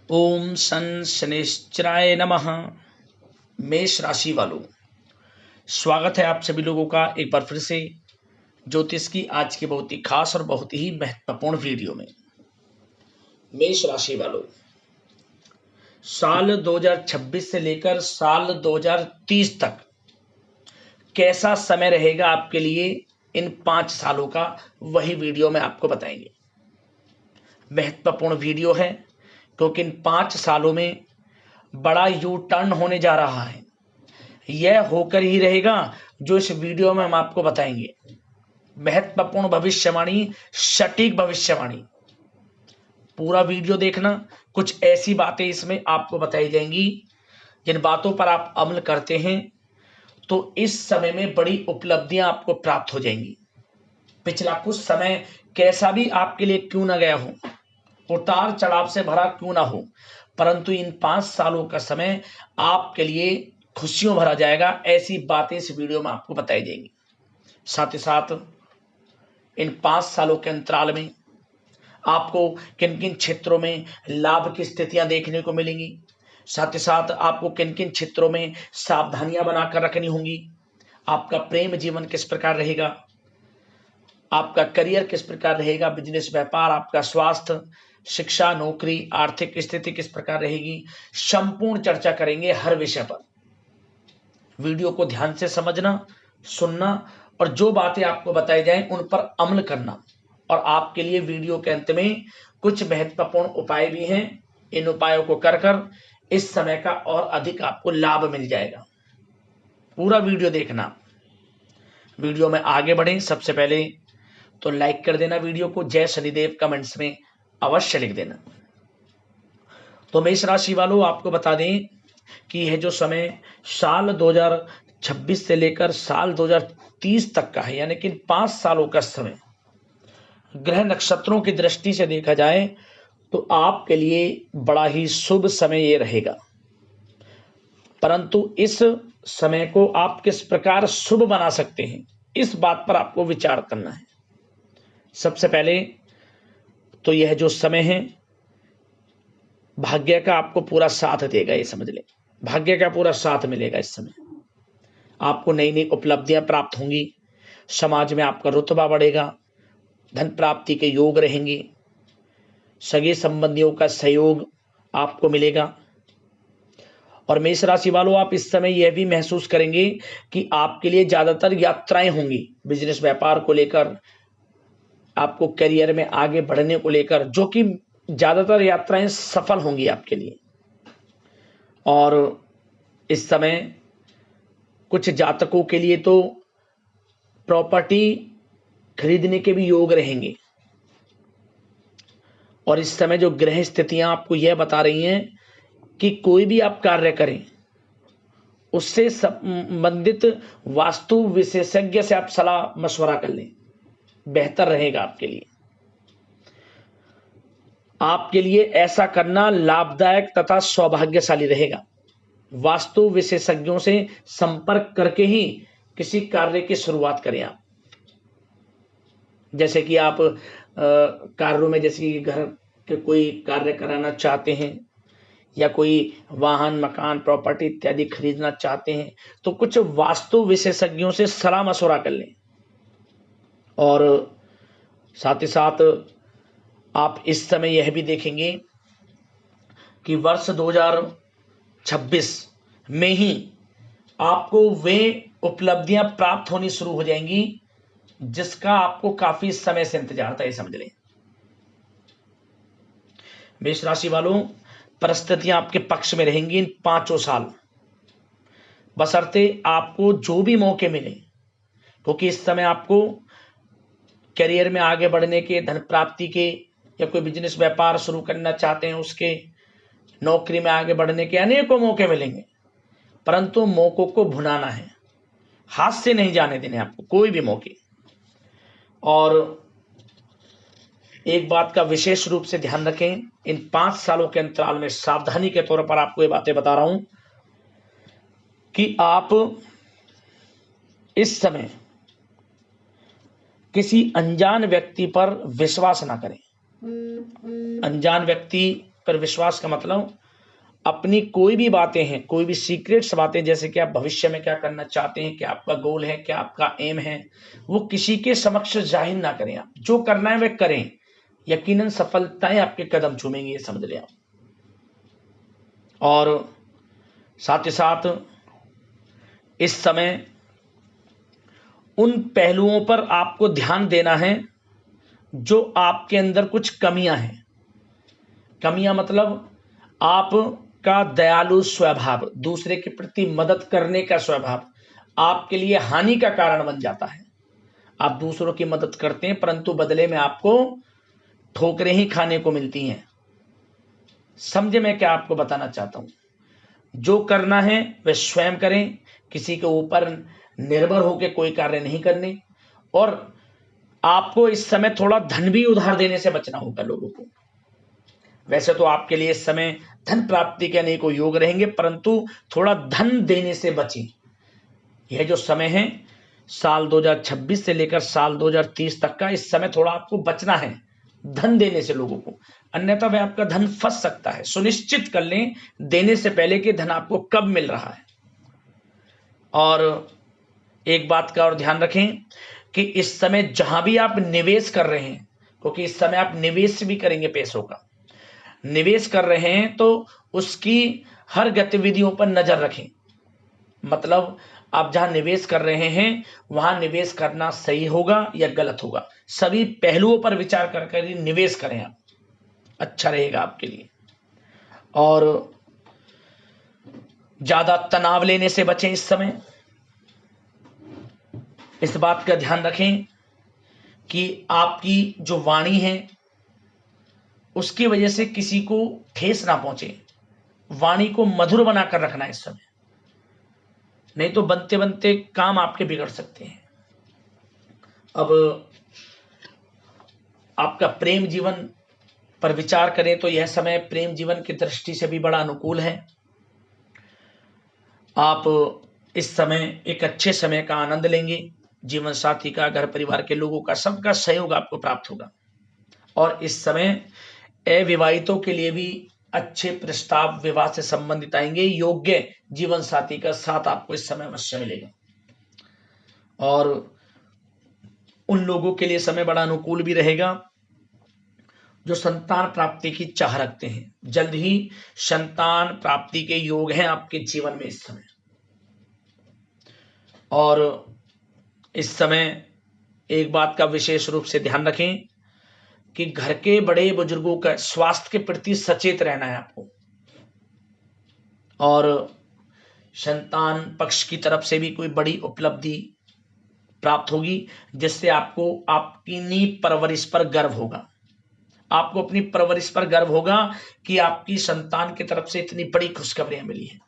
ओम सन शनिश्चराय नमः। मेष राशि वालों, स्वागत है आप सभी लोगों का एक बार फिर से ज्योतिष की आज की बहुत ही खास और बहुत ही महत्वपूर्ण वीडियो में। मेष राशि वालों, साल 2026 से लेकर साल 2030 तक कैसा समय रहेगा आपके लिए, इन 5 सालों का वही वीडियो में आपको बताएंगे। महत्वपूर्ण वीडियो है क्योंकि इन 5 सालों में बड़ा यू टर्न होने जा रहा है। यह होकर ही रहेगा जो इस वीडियो में हम आपको बताएंगे। महत्वपूर्ण भविष्यवाणी, सटीक भविष्यवाणी। पूरा वीडियो देखना, कुछ ऐसी बातें इसमें आपको बताई जाएंगी जिन बातों पर आप अमल करते हैं तो इस समय में बड़ी उपलब्धियां आपको प्राप्त हो जाएंगी। पिछला कुछ समय कैसा भी आपके लिए क्यों ना गया हो, उतार चढ़ाव से भरा क्यों ना हो, परंतु इन 5 सालों का समय आपके लिए खुशियों भरा जाएगा। ऐसी बातें इस वीडियो में आपको बताई जाएंगी। साथ ही साथ इन 5 सालों के अंतराल में आपको किन किन क्षेत्रों में लाभ की स्थितियां देखने को मिलेंगी, साथ ही साथ आपको किन किन क्षेत्रों में सावधानियां बनाकर रखनी होंगी, आपका प्रेम जीवन किस प्रकार रहेगा, आपका करियर किस प्रकार रहेगा, बिजनेस व्यापार, आपका स्वास्थ्य, शिक्षा, नौकरी, आर्थिक स्थिति किस प्रकार रहेगी, संपूर्ण चर्चा करेंगे हर विषय पर। वीडियो को ध्यान से समझना, सुनना और जो बातें आपको बताई जाएं उन पर अमल करना। और आपके लिए वीडियो के अंत में कुछ महत्वपूर्ण उपाय भी हैं। इन उपायों को कर कर इस समय का और अधिक आपको लाभ मिल जाएगा। पूरा वीडियो देखना। वीडियो में आगे बढ़ें सबसे पहले तो लाइक कर देना वीडियो को, जय शनिदेव कमेंट्स में अवश्य लिख देना। तो मेष राशि वालों, आपको बता दें कि यह जो समय साल 2026 से लेकर साल 2030 तक का है, यानी कि 5 सालों का समय, ग्रह नक्षत्रों की दृष्टि से देखा जाए तो आपके लिए बड़ा ही शुभ समय ये रहेगा। परंतु इस समय को आप किस प्रकार शुभ बना सकते हैं, इस बात पर आपको विचार करना है। सबसे पहले तो यह जो समय है भाग्य का आपको पूरा साथ देगा, ये समझ लें। भाग्य का पूरा साथ मिलेगा इस समय। आपको नई नई उपलब्धियां प्राप्त होंगी, समाज में आपका रुतबा बढ़ेगा, धन प्राप्ति के योग रहेंगे, सगे संबंधियों का सहयोग आपको मिलेगा। और मेष राशि वालों, आप इस समय यह भी महसूस करेंगे कि आपके लिए ज्यादातर यात्राएं होंगी, बिजनेस व्यापार को लेकर, आपको करियर में आगे बढ़ने को लेकर, जो कि ज्यादातर यात्राएं सफल होंगी आपके लिए। और इस समय कुछ जातकों के लिए तो प्रॉपर्टी खरीदने के भी योग रहेंगे। और इस समय जो ग्रह स्थितियां आपको यह बता रही हैं कि कोई भी आप कार्य करें उससे संबंधित वास्तु विशेषज्ञ से आप सलाह मशवरा कर लें, बेहतर रहेगा आपके लिए। आपके लिए ऐसा करना लाभदायक तथा सौभाग्यशाली रहेगा। वास्तु विशेषज्ञों से संपर्क करके ही किसी कार्य की शुरुआत करें आप। जैसे कि आप कार्यों में, जैसे कि घर के कोई कार्य कराना चाहते हैं या कोई वाहन, मकान, प्रॉपर्टी इत्यादि खरीदना चाहते हैं तो कुछ वास्तु विशेषज्ञों से सलाह मशवरा कर लें। और साथ ही साथ आप इस समय यह भी देखेंगे कि वर्ष 2026 में ही आपको वे उपलब्धियां प्राप्त होनी शुरू हो जाएंगी जिसका आपको काफी समय से इंतजार था, ये समझ लें। मेष राशि वालों, परिस्थितियां आपके पक्ष में रहेंगी इन 5 साल, बशर्ते आपको जो भी मौके मिले, क्योंकि इस समय आपको करियर में आगे बढ़ने के, धन प्राप्ति के, या कोई बिजनेस व्यापार शुरू करना चाहते हैं उसके, नौकरी में आगे बढ़ने के अनेकों मौके मिलेंगे। परंतु मौकों को भुनाना है, हाथ से नहीं जाने देने आपको कोई भी मौके। और एक बात का विशेष रूप से ध्यान रखें, इन 5 सालों के अंतराल में सावधानी के तौर पर आपको ये बातें बता रहा हूं कि आप इस समय किसी अनजान व्यक्ति पर विश्वास ना करें। अनजान व्यक्ति पर विश्वास का मतलब अपनी कोई भी बातें हैं, कोई भी सीक्रेट्स बातें, जैसे कि आप भविष्य में क्या करना चाहते हैं, क्या आपका गोल है, क्या आपका एम है, वो किसी के समक्ष जाहिर ना करें। आप जो करना है वह करें, यकीनन सफलताएं आपके कदम चूमेंगी, ये समझ लें आप। और साथ ही साथ इस समय उन पहलुओं पर आपको ध्यान देना है जो आपके अंदर कुछ कमियां हैं। कमियां मतलब आपका दयालु स्वभाव, दूसरे के प्रति मदद करने का स्वभाव आपके लिए हानि का कारण बन जाता है। आप दूसरों की मदद करते हैं परंतु बदले में आपको ठोकरें ही खाने को मिलती हैं। समझे मैं क्या आपको बताना चाहता हूं? जो करना है वह स्वयं करें, किसी के ऊपर निर्भर होकर कोई कार्य नहीं करने। और आपको इस समय थोड़ा धन भी उधार देने से बचना होगा लोगों को। वैसे तो आपके लिए इस समय धन प्राप्ति के अनेकों योग रहेंगे, परंतु थोड़ा धन देने से बचें। यह जो समय है साल 2026 से लेकर साल 2030 तक का, इस समय थोड़ा आपको बचना है धन देने से लोगों को, अन्यथा वह आपका धन फंस सकता है। सुनिश्चित कर लें देने से पहले कि धन आपको कब मिल रहा है। और एक बात का और ध्यान रखें कि इस समय जहां भी आप निवेश कर रहे हैं, क्योंकि इस समय आप निवेश भी करेंगे, पैसों का निवेश कर रहे हैं, तो उसकी हर गतिविधियों पर नजर रखें। मतलब आप जहां निवेश कर रहे हैं वहां निवेश करना सही होगा या गलत होगा, सभी पहलुओं पर विचार कर ही निवेश करें आप, अच्छा रहेगा आपके लिए। और ज्यादा तनाव लेने से बचें इस समय। इस बात का ध्यान रखें कि आपकी जो वाणी है उसकी वजह से किसी को ठेस ना पहुंचे। वाणी को मधुर बनाकर रखना इस समय, नहीं तो बनते बनते काम आपके बिगड़ सकते हैं। अब आपका प्रेम जीवन पर विचार करें तो यह समय प्रेम जीवन की दृष्टि से भी बड़ा अनुकूल है। आप इस समय एक अच्छे समय का आनंद लेंगे। जीवन साथी का, घर परिवार के लोगों का, सबका सहयोग आपको प्राप्त होगा। और इस समय अविवाहितों के लिए भी अच्छे प्रस्ताव विवाह से संबंधित आएंगे। योग्य जीवन साथी का साथ आपको इस समय अवश्य मिलेगा। और उन लोगों के लिए समय बड़ा अनुकूल भी रहेगा जो संतान प्राप्ति की चाह रखते हैं। जल्द ही संतान प्राप्ति के योग हैं आपके जीवन में इस समय। और इस समय एक बात का विशेष रूप से ध्यान रखें कि घर के बड़े बुजुर्गों का स्वास्थ्य के प्रति सचेत रहना है आपको। और संतान पक्ष की तरफ से भी कोई बड़ी उपलब्धि प्राप्त होगी जिससे आपको आपकी परवरिश पर गर्व होगा। आपको अपनी परवरिश पर गर्व होगा कि आपकी संतान की तरफ से इतनी बड़ी खुशखबरियां मिली हैं।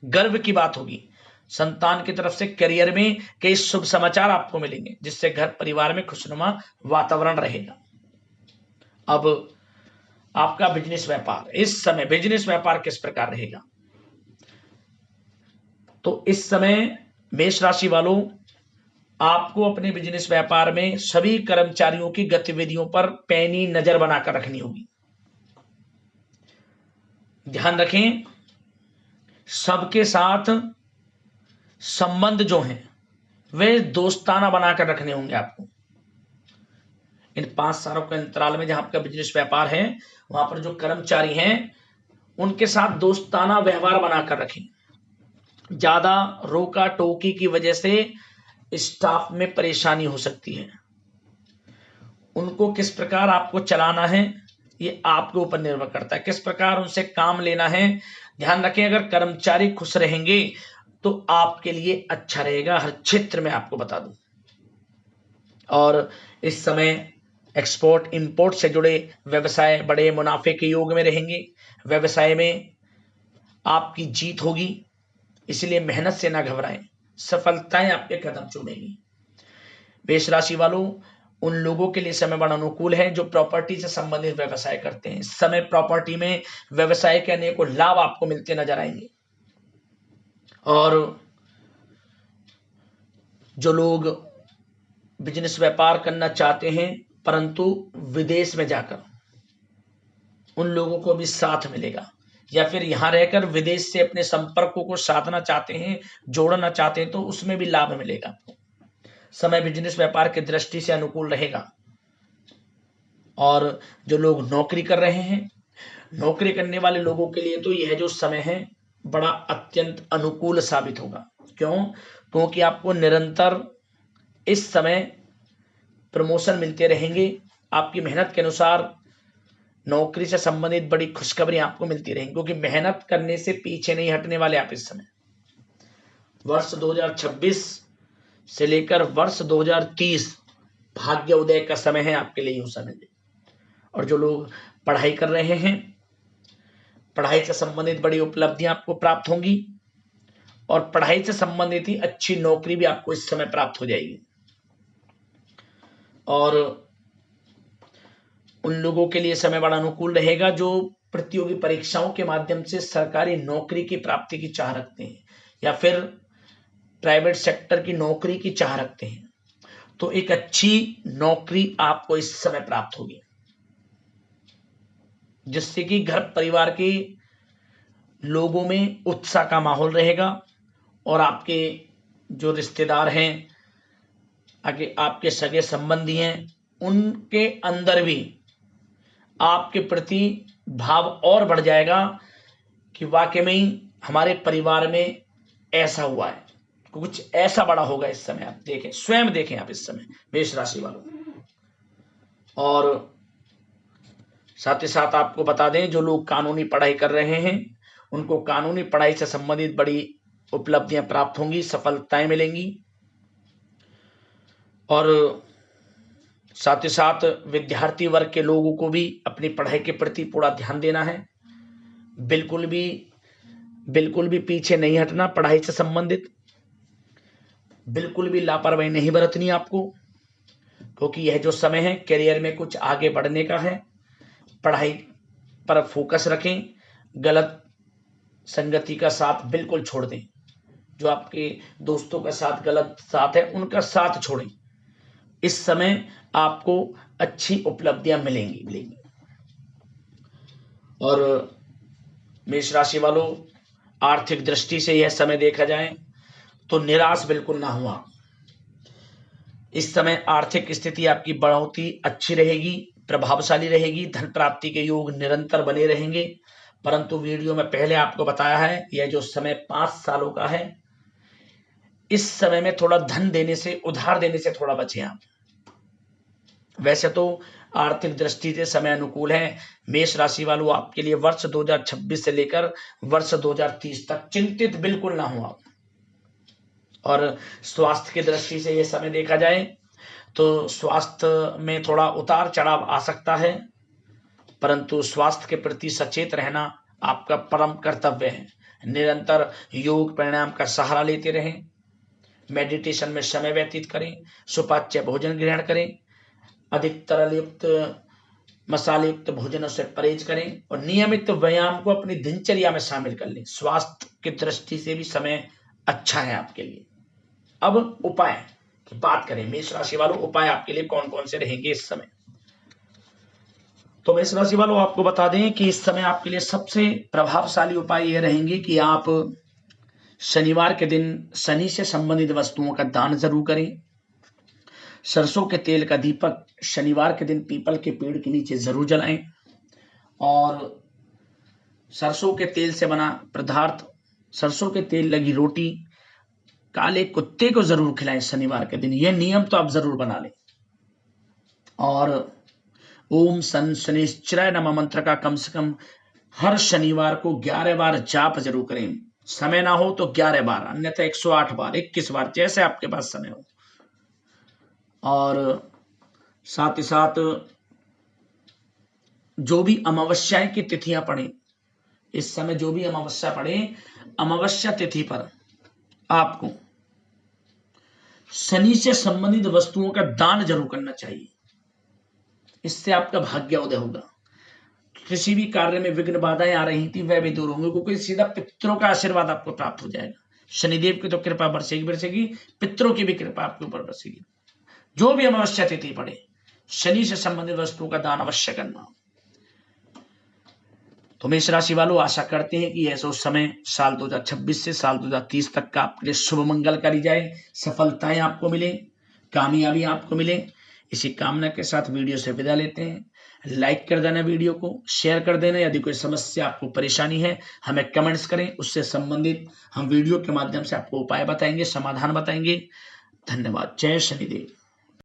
गर्व की बात होगी। संतान की तरफ से करियर में कई शुभ समाचार आपको मिलेंगे जिससे घर परिवार में खुशनुमा वातावरण रहेगा। अब आपका बिजनेस व्यापार, इस समय बिजनेस व्यापार किस प्रकार रहेगा? तो इस समय मेष राशि वालों, आपको अपने बिजनेस व्यापार में सभी कर्मचारियों की गतिविधियों पर पैनी नजर बनाकर रखनी होगी। ध्यान रखें सबके साथ संबंध जो हैं वे दोस्ताना बनाकर रखने होंगे आपको। इन 5 सालों के अंतराल में जहां आपका बिजनेस व्यापार है वहां पर जो कर्मचारी हैं उनके साथ दोस्ताना व्यवहार बनाकर रखें। ज्यादा रोका टोकी की वजह से स्टाफ में परेशानी हो सकती है। उनको किस प्रकार आपको चलाना है ये आपके ऊपर निर्भर करता है, किस प्रकार उनसे काम लेना है। ध्यान रखें अगर कर्मचारी खुश रहेंगे तो आपके लिए अच्छा रहेगा, हर क्षेत्र में आपको बता दूं। और इस समय एक्सपोर्ट इंपोर्ट से जुड़े व्यवसाय बड़े मुनाफे के योग में रहेंगे। व्यवसाय में आपकी जीत होगी, इसलिए मेहनत से ना घबराएं, सफलताएं आपके कदम चूमेंगी। मेष राशि वालों, उन लोगों के लिए समय बड़ा अनुकूल है जो प्रॉपर्टी से संबंधित व्यवसाय करते हैं। इस समय प्रॉपर्टी में व्यवसाय के अनेकों लाभ आपको मिलते नजर आएंगे। और जो लोग बिजनेस व्यापार करना चाहते हैं परंतु विदेश में जाकर, उन लोगों को भी साथ मिलेगा, या फिर यहाँ रहकर विदेश से अपने संपर्कों को साधना चाहते हैं, जोड़ना चाहते हैं, तो उसमें भी लाभ मिलेगा आपको। समय बिजनेस व्यापार की दृष्टि से अनुकूल रहेगा। और जो लोग नौकरी कर रहे हैं, नौकरी करने वाले लोगों के लिए तो यह जो समय है बड़ा अत्यंत अनुकूल साबित होगा। क्यों? क्योंकि आपको निरंतर इस समय प्रमोशन मिलते रहेंगे। आपकी मेहनत के अनुसार नौकरी से संबंधित बड़ी खुशखबरी आपको मिलती रहेंगी, क्योंकि मेहनत करने से पीछे नहीं हटने वाले आप इस समय। वर्ष 2026 से लेकर वर्ष 2030 भाग्य उदय का समय है आपके लिए, यूं समझिए। और जो लोग पढ़ाई कर रहे हैं, पढ़ाई से संबंधित बड़ी उपलब्धियां आपको प्राप्त होंगी, और पढ़ाई से संबंधित ही अच्छी नौकरी भी आपको इस समय प्राप्त हो जाएगी। और उन लोगों के लिए समय बड़ा अनुकूल रहेगा जो प्रतियोगी परीक्षाओं के माध्यम से सरकारी नौकरी की प्राप्ति की चाह रखते हैं, या फिर प्राइवेट सेक्टर की नौकरी की चाह रखते हैं। तो एक अच्छी नौकरी आपको इस समय प्राप्त होगी, जिससे कि घर परिवार के लोगों में उत्साह का माहौल रहेगा, और आपके जो रिश्तेदार हैं, आगे आपके सगे संबंधी हैं, उनके अंदर भी आपके प्रति भाव और बढ़ जाएगा कि वाकई में ही हमारे परिवार में ऐसा हुआ है, कुछ ऐसा बड़ा होगा इस समय। आप देखें, स्वयं देखें आप इस समय मेष राशि वालों। और साथ ही साथ आपको बता दें, जो लोग कानूनी पढ़ाई कर रहे हैं, उनको कानूनी पढ़ाई से संबंधित बड़ी उपलब्धियां प्राप्त होंगी, सफलताएं मिलेंगी। और साथ ही साथ विद्यार्थी वर्ग के लोगों को भी अपनी पढ़ाई के प्रति पूरा ध्यान देना है। बिल्कुल भी पीछे नहीं हटना पढ़ाई से संबंधित। बिल्कुल भी लापरवाही नहीं बरतनी आपको, क्योंकि यह जो समय है करियर में कुछ आगे बढ़ने का है। पढ़ाई पर फोकस रखें, गलत संगति का साथ बिल्कुल छोड़ दें। जो आपके दोस्तों का साथ गलत साथ है, उनका साथ छोड़ें। इस समय आपको अच्छी उपलब्धियां मिलेंगी। और मेष राशि वालों, आर्थिक दृष्टि से यह समय देखा जाए तो निराश बिल्कुल ना हुआ। इस समय आर्थिक स्थिति आपकी बहुत ही अच्छी रहेगी, प्रभावशाली रहेगी। धन प्राप्ति के योग निरंतर बने रहेंगे। परंतु वीडियो में पहले आपको बताया है, यह जो समय 5 सालों का है, इस समय में थोड़ा धन देने से, उधार देने से थोड़ा बचें आप। वैसे तो आर्थिक दृष्टि से समय अनुकूल है। मेष राशि वालों, आपके लिए वर्ष 2026 से लेकर वर्ष 2030 तक चिंतित बिल्कुल ना हो आप। और स्वास्थ्य की दृष्टि से यह समय देखा जाए तो स्वास्थ्य में थोड़ा उतार चढ़ाव आ सकता है, परंतु स्वास्थ्य के प्रति सचेत रहना आपका परम कर्तव्य है। निरंतर योग प्राणायाम का सहारा लेते रहें, मेडिटेशन में समय व्यतीत करें, सुपाच्य भोजन ग्रहण करें, अधिक तरल युक्त मसाले युक्त भोजनों से परहेज करें, और नियमित व्यायाम को अपनी दिनचर्या में शामिल कर लें। स्वास्थ्य की दृष्टि से भी समय अच्छा है आपके लिए। अब उपाय की बात करें, मेष राशि वालों, उपाय आपके लिए कौन कौन से रहेंगे इस समय। तो मेष राशि वालों, आपको बता दें कि इस समय आपके लिए सबसे प्रभावशाली उपाय ये रहेंगे कि आप शनिवार के दिन शनि से संबंधित वस्तुओं का दान जरूर करें। सरसों के तेल का दीपक शनिवार के दिन पीपल के पेड़ के नीचे जरूर जलाएं, और सरसों के तेल से बना पदार्थ, सरसों के तेल लगी रोटी काले कुत्ते को जरूर खिलाएं शनिवार के दिन। यह नियम तो आप जरूर बना लें। और ओम सन शनिश्चराय नमः मंत्र का कम से कम हर शनिवार को 11 बार जाप जरूर करें। समय ना हो तो 11 बार, अन्यथा 108 बार, 21 बार, जैसे आपके पास समय हो। और साथ ही साथ जो भी अमावस्या की तिथियां पड़े, इस समय जो भी अमावस्या पड़े, अमावस्या तिथि पर आपको शनि से संबंधित वस्तुओं का दान जरूर करना चाहिए। इससे आपका भाग्योदय होगा। किसी भी कार्य में विघ्न बाधाएं आ रही थी, वह भी दूर होंगे, क्योंकि सीधा पितरों का आशीर्वाद आपको प्राप्त हो जाएगा। शनिदेव की तो कृपा बरसेगी, पितरों की भी कृपा आपके ऊपर बरसेगी। जो भी अमावस्या तिथि पड़े, शनि से संबंधित वस्तुओं का दान अवश्य करना। तो मेष राशि वालों, आशा करते हैं कि यह जो समय साल 2026 से साल 2030 तक का आपके लिए शुभ मंगलकारी जाए, सफलताएं आपको मिले, कामयाबी आपको मिले। इसी कामना के साथ वीडियो से विदा लेते हैं। लाइक कर देना, वीडियो को शेयर कर देना। यदि कोई समस्या आपको परेशानी है हमें कमेंट्स करें, उससे संबंधित हम वीडियो के माध्यम से आपको उपाय बताएंगे, समाधान बताएंगे। धन्यवाद। जय शनिदेव।